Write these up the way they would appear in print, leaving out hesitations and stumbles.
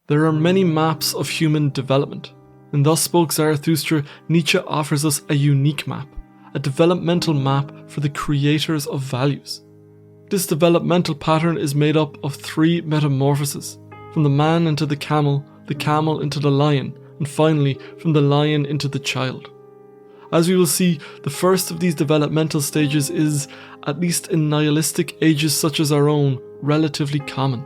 There are many maps of human development. In Thus Spoke Zarathustra, Nietzsche offers us a unique map, a developmental map for the creators of values. This developmental pattern is made up of 3 metamorphoses, from the man into the camel into the lion, and finally from the lion into the child. As we will see, the first of these developmental stages is, at least in nihilistic ages such as our own, relatively common.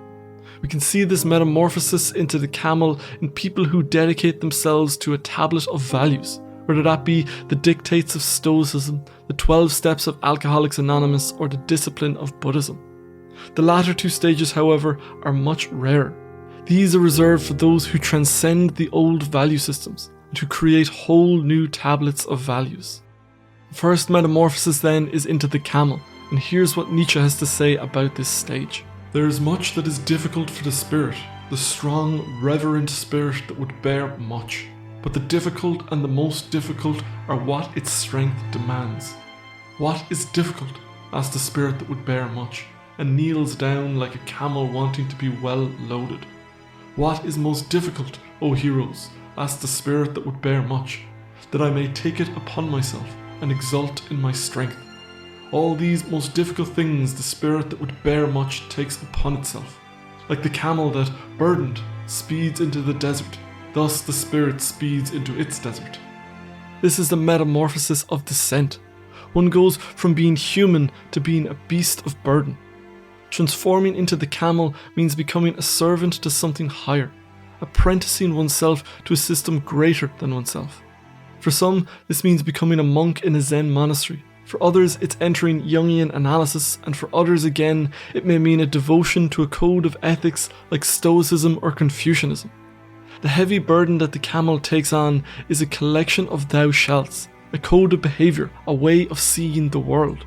We can see this metamorphosis into the camel in people who dedicate themselves to a tablet of values, whether that be the dictates of Stoicism, the 12 steps of Alcoholics Anonymous, or the discipline of Buddhism. The latter 2 stages, however, are much rarer. These are reserved for those who transcend the old value systems and who create whole new tablets of values. The first metamorphosis then is into the camel, and here's what Nietzsche has to say about this stage. There is much that is difficult for the spirit, the strong, reverent spirit that would bear much. But the difficult and the most difficult are what its strength demands. What is difficult? Asks the spirit that would bear much, and kneels down like a camel wanting to be well loaded. What is most difficult, O heroes? Asks the spirit that would bear much, that I may take it upon myself and exult in my strength. All these most difficult things the spirit that would bear much takes upon itself. Like the camel that, burdened, speeds into the desert, thus the spirit speeds into its desert. This is the metamorphosis of descent. One goes from being human to being a beast of burden. Transforming into the camel means becoming a servant to something higher, apprenticing oneself to a system greater than oneself. For some, this means becoming a monk in a Zen monastery. For others, it's entering Jungian analysis, and for others again, it may mean a devotion to a code of ethics like Stoicism or Confucianism. The heavy burden that the camel takes on is a collection of thou shalts, a code of behaviour, a way of seeing the world.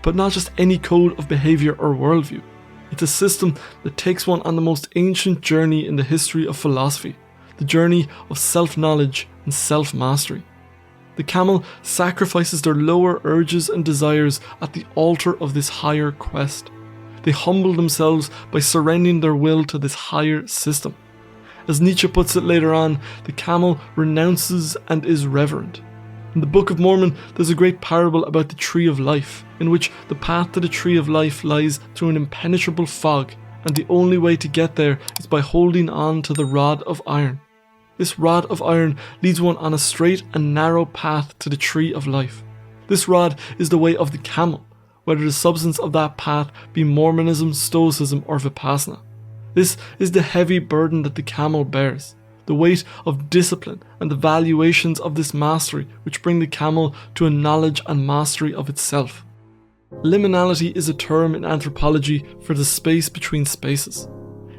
But not just any code of behaviour or worldview. It's a system that takes one on the most ancient journey in the history of philosophy, the journey of self-knowledge and self-mastery. The camel sacrifices their lower urges and desires at the altar of this higher quest. They humble themselves by surrendering their will to this higher system. As Nietzsche puts it later on, the camel renounces and is reverent. In the Book of Mormon, there's a great parable about the tree of life, in which the path to the tree of life lies through an impenetrable fog, and the only way to get there is by holding on to the rod of iron. This rod of iron leads one on a straight and narrow path to the tree of life. This rod is the way of the camel, whether the substance of that path be Mormonism, Stoicism, or Vipassana. This is the heavy burden that the camel bears, the weight of discipline and the valuations of this mastery which bring the camel to a knowledge and mastery of itself. Liminality is a term in anthropology for the space between spaces.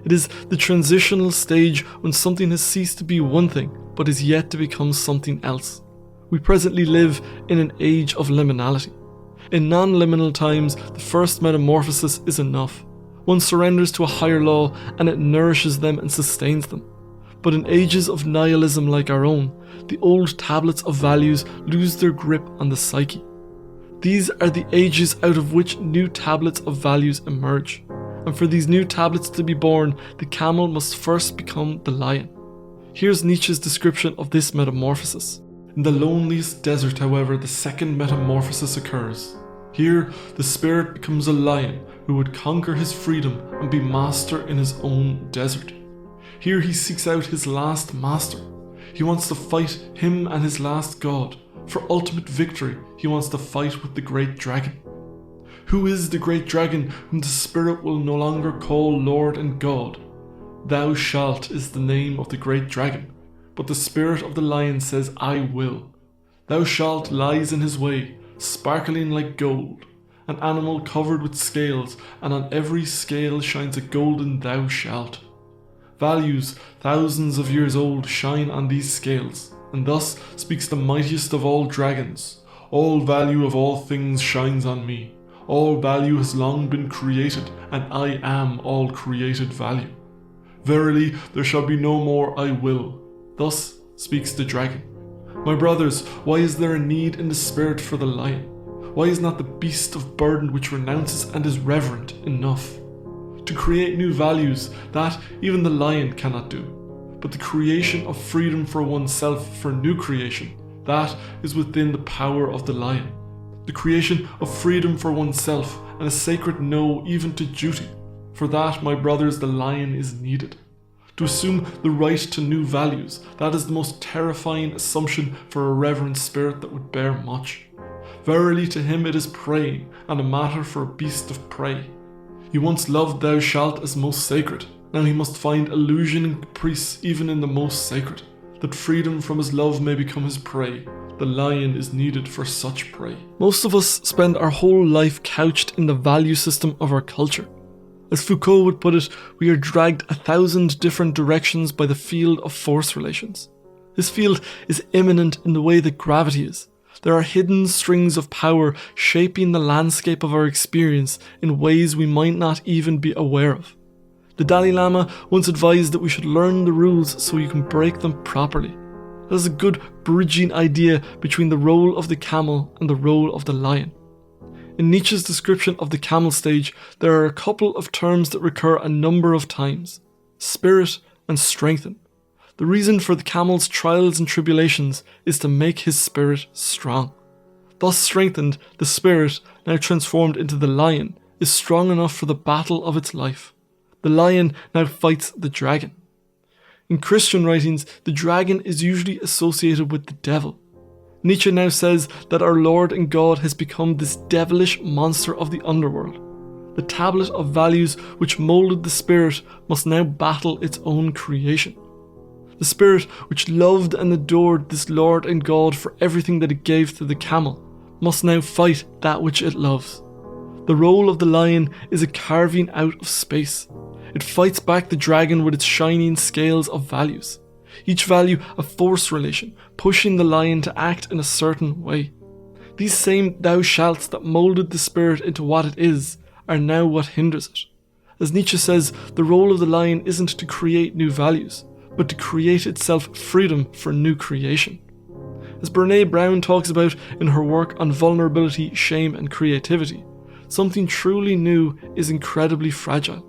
It is the transitional stage when something has ceased to be one thing, but is yet to become something else. We presently live in an age of liminality. In non-liminal times, the first metamorphosis is enough. One surrenders to a higher law and it nourishes them and sustains them. But in ages of nihilism like our own, the old tablets of values lose their grip on the psyche. These are the ages out of which new tablets of values emerge. And for these new tablets to be born, the camel must first become the lion. Here's Nietzsche's description of this metamorphosis. In the loneliest desert, however, the second metamorphosis occurs. Here, the spirit becomes a lion who would conquer his freedom and be master in his own desert. Here he seeks out his last master. He wants to fight him and his last god. For ultimate victory, he wants to fight with the great dragon. Who is the great dragon whom the spirit will no longer call Lord and God? Thou shalt is the name of the great dragon, but the spirit of the lion says, I will. Thou shalt lies in his way, sparkling like gold, an animal covered with scales, and on every scale shines a golden thou shalt. Values, thousands of years old, shine on these scales, and thus speaks the mightiest of all dragons. All value of all things shines on me. All value has long been created, and I am all created value. Verily, there shall be no more I will. Thus speaks the dragon. My brothers, why is there a need in the spirit for the lion? Why is not the beast of burden which renounces and is reverent enough? To create new values, that even the lion cannot do. but the creation of freedom for oneself for new creation, that is within the power of the lion. The creation of freedom for oneself and a sacred no even to duty. For that, my brothers, the lion is needed. To assume the right to new values, that is the most terrifying assumption for a reverent spirit that would bear much. Verily to him it is preying, and a matter for a beast of prey. He once loved thou shalt as most sacred, now he must find illusion and caprice even in the most sacred, that freedom from his love may become his prey. The lion is needed for such prey. Most of us spend our whole life couched in the value system of our culture. As Foucault would put it, we are dragged 1,000 different directions by the field of force relations. This field is immanent in the way that gravity is. There are hidden strings of power shaping the landscape of our experience in ways we might not even be aware of. The Dalai Lama once advised that we should learn the rules so you can break them properly. That is a good bridging idea between the role of the camel and the role of the lion. In Nietzsche's description of the camel stage, there are a couple of terms that recur a number of times: spirit and strengthen. The reason for the camel's trials and tribulations is to make his spirit strong. Thus strengthened, the spirit, now transformed into the lion, is strong enough for the battle of its life. The lion now fights the dragon. In Christian writings, the dragon is usually associated with the devil. Nietzsche now says that our Lord and God has become this devilish monster of the underworld. The tablet of values which moulded the spirit must now battle its own creation. The spirit which loved and adored this Lord and God for everything that it gave to the camel must now fight that which it loves. The role of the lion is a carving out of space. It fights back the dragon with its shining scales of values. Each value a force relation, pushing the lion to act in a certain way. These same thou shalts that moulded the spirit into what it is are now what hinders it. As Nietzsche says, the role of the lion isn't to create new values, but to create itself freedom for new creation. As Brené Brown talks about in her work on vulnerability, shame and creativity, something truly new is incredibly fragile.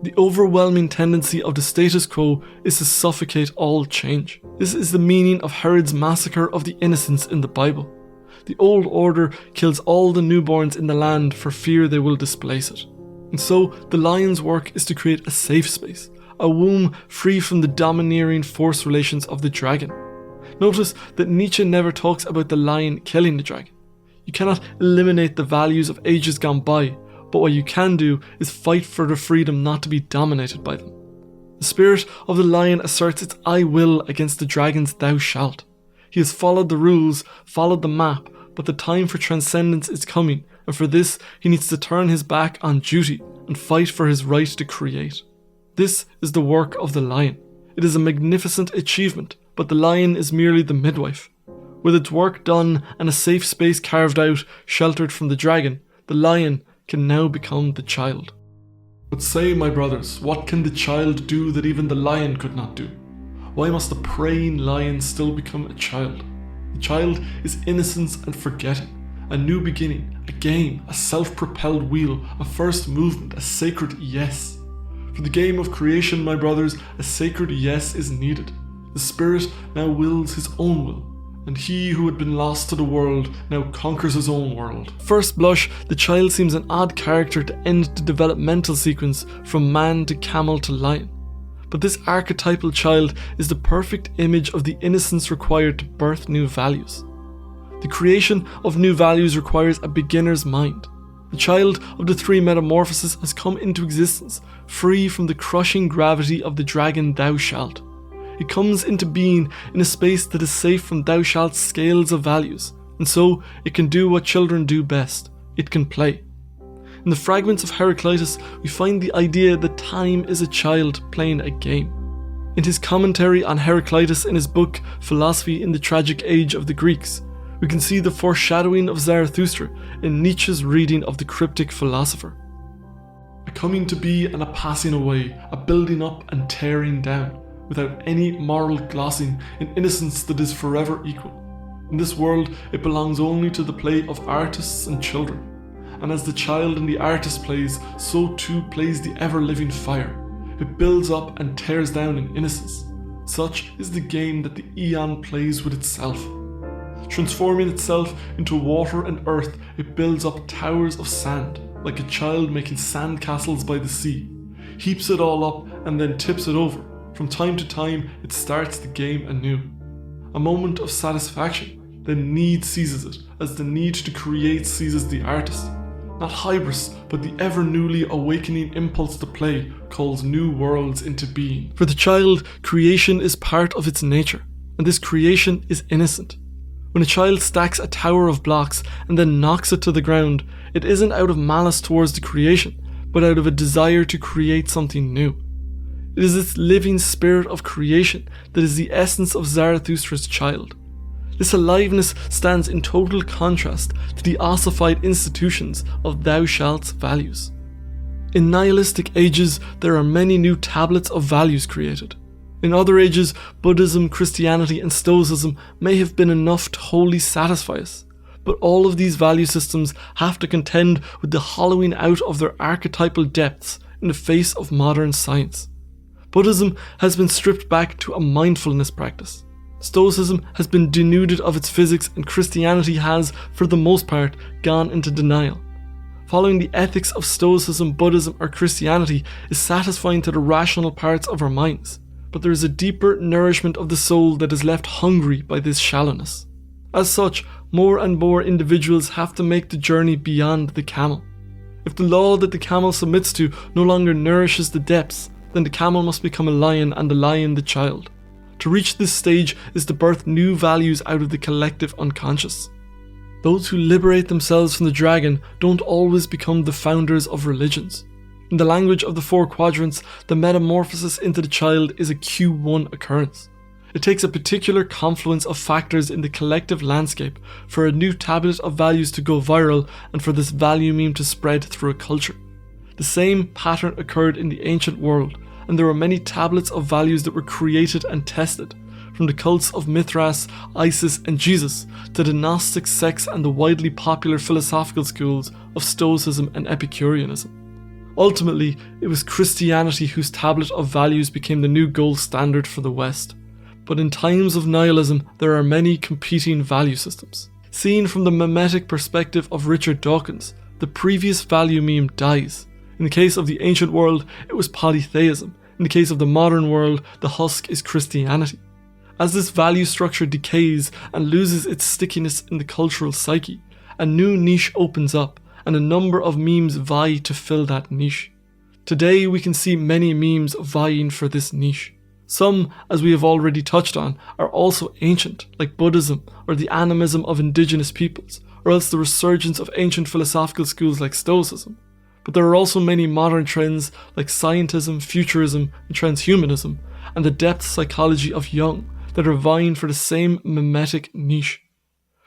The overwhelming tendency of the status quo is to suffocate all change. This is the meaning of Herod's massacre of the innocents in the Bible. The old order kills all the newborns in the land for fear they will displace it. And so the lion's work is to create a safe space, a womb free from the domineering force relations of the dragon. Notice that Nietzsche never talks about the lion killing the dragon. You cannot eliminate the values of ages gone by, but what you can do is fight for the freedom not to be dominated by them. The spirit of the lion asserts its I will against the dragon's thou shalt. He has followed the rules, followed the map, but the time for transcendence is coming, and for this he needs to turn his back on duty and fight for his right to create. This is the work of the lion. It is a magnificent achievement, but the lion is merely the midwife. With its work done and a safe space carved out, sheltered from the dragon, the lion can now become the child. But say, my brothers, what can the child do that even the lion could not do? Why must the preying lion still become a child? The child is innocence and forgetting, a new beginning, a game, a self-propelled wheel, a first movement, a sacred yes. For the game of creation, my brothers, a sacred yes is needed. The spirit now wills his own will, and he who had been lost to the world now conquers his own world. First blush, the child seems an odd character to end the developmental sequence from man to camel to lion. But this archetypal child is the perfect image of the innocence required to birth new values. The creation of new values requires a beginner's mind. The child of the Three Metamorphoses has come into existence, free from the crushing gravity of the dragon thou shalt. It comes into being in a space that is safe from thou shalt's scales of values, and so it can do what children do best. It can play. In the fragments of Heraclitus, we find the idea that time is a child playing a game. In his commentary on Heraclitus in his book Philosophy in the Tragic Age of the Greeks, we can see the foreshadowing of Zarathustra in Nietzsche's reading of the cryptic philosopher. A coming to be and a passing away, a building up and tearing down, without any moral glossing, in innocence that is forever equal. In this world, it belongs only to the play of artists and children. And as the child and the artist plays, so too plays the ever-living fire. It builds up and tears down in innocence. Such is the game that the Aeon plays with itself. Transforming itself into water and earth, it builds up towers of sand, like a child making sand castles by the sea, heaps it all up and then tips it over. From time to time, it starts the game anew. A moment of satisfaction, then need seizes it, as the need to create seizes the artist. Not hybris, but the ever newly awakening impulse to play calls new worlds into being. For the child, creation is part of its nature, and this creation is innocent. When a child stacks a tower of blocks and then knocks it to the ground, it isn't out of malice towards the creation, but out of a desire to create something new. It is this living spirit of creation that is the essence of Zarathustra's child. This aliveness stands in total contrast to the ossified institutions of thou shalt's values. In nihilistic ages, there are many new tablets of values created. In other ages, Buddhism, Christianity, and Stoicism may have been enough to wholly satisfy us, but all of these value systems have to contend with the hollowing out of their archetypal depths in the face of modern science. Buddhism has been stripped back to a mindfulness practice. Stoicism has been denuded of its physics, and Christianity has, for the most part, gone into denial. Following the ethics of Stoicism, Buddhism, or Christianity is satisfying to the rational parts of our minds, but there is a deeper nourishment of the soul that is left hungry by this shallowness. As such, more and more individuals have to make the journey beyond the camel. If the law that the camel submits to no longer nourishes the depths, then the camel must become a lion and the lion the child. To reach this stage is to birth new values out of the collective unconscious. Those who liberate themselves from the dragon don't always become the founders of religions. In the language of the four quadrants, the metamorphosis into the child is a Q1 occurrence. It takes a particular confluence of factors in the collective landscape for a new tablet of values to go viral and for this value meme to spread through a culture. The same pattern occurred in the ancient world, and there were many tablets of values that were created and tested, from the cults of Mithras, Isis, and Jesus to the Gnostic sects and the widely popular philosophical schools of Stoicism and Epicureanism. Ultimately, it was Christianity whose tablet of values became the new gold standard for the West. But in times of nihilism, there are many competing value systems. Seen from the mimetic perspective of Richard Dawkins, the previous value meme dies. In the case of the ancient world, it was polytheism. In the case of the modern world, the husk is Christianity. As this value structure decays and loses its stickiness in the cultural psyche, a new niche opens up, and a number of memes vie to fill that niche. Today we can see many memes vying for this niche. Some, as we have already touched on, are also ancient, like Buddhism or the animism of indigenous peoples, or else the resurgence of ancient philosophical schools like Stoicism. But there are also many modern trends like scientism, futurism, and transhumanism, and the depth psychology of Jung that are vying for the same mimetic niche.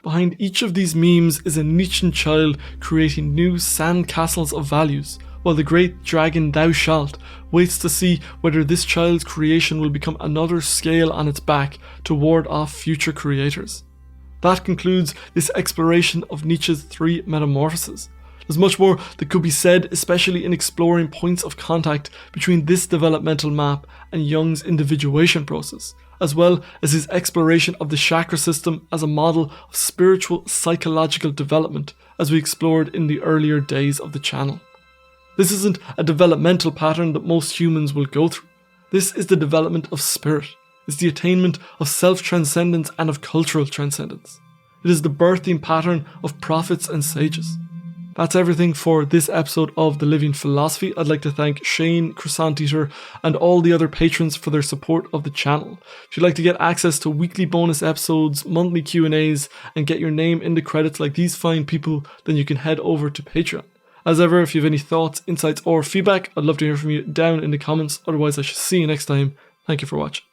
Behind each of these memes is a Nietzschean child creating new sand castles of values, while the great dragon thou shalt waits to see whether this child's creation will become another scale on its back to ward off future creators. That concludes this exploration of Nietzsche's Three Metamorphoses. There's much more that could be said, especially in exploring points of contact between this developmental map and Jung's individuation process, as well as his exploration of the chakra system as a model of spiritual psychological development, as we explored in the earlier days of the channel. This isn't a developmental pattern that most humans will go through. This is the development of spirit. It's the attainment of self-transcendence and of cultural transcendence. It is the birthing pattern of prophets and sages. That's everything for this episode of The Living Philosophy. I'd like to thank Shane, Croissant Eater, and all the other patrons for their support of the channel. If you'd like to get access to weekly bonus episodes, monthly Q&As, and get your name in the credits like these fine people, then you can head over to Patreon. As ever, if you have any thoughts, insights, or feedback, I'd love to hear from you down in the comments. Otherwise, I shall see you next time. Thank you for watching.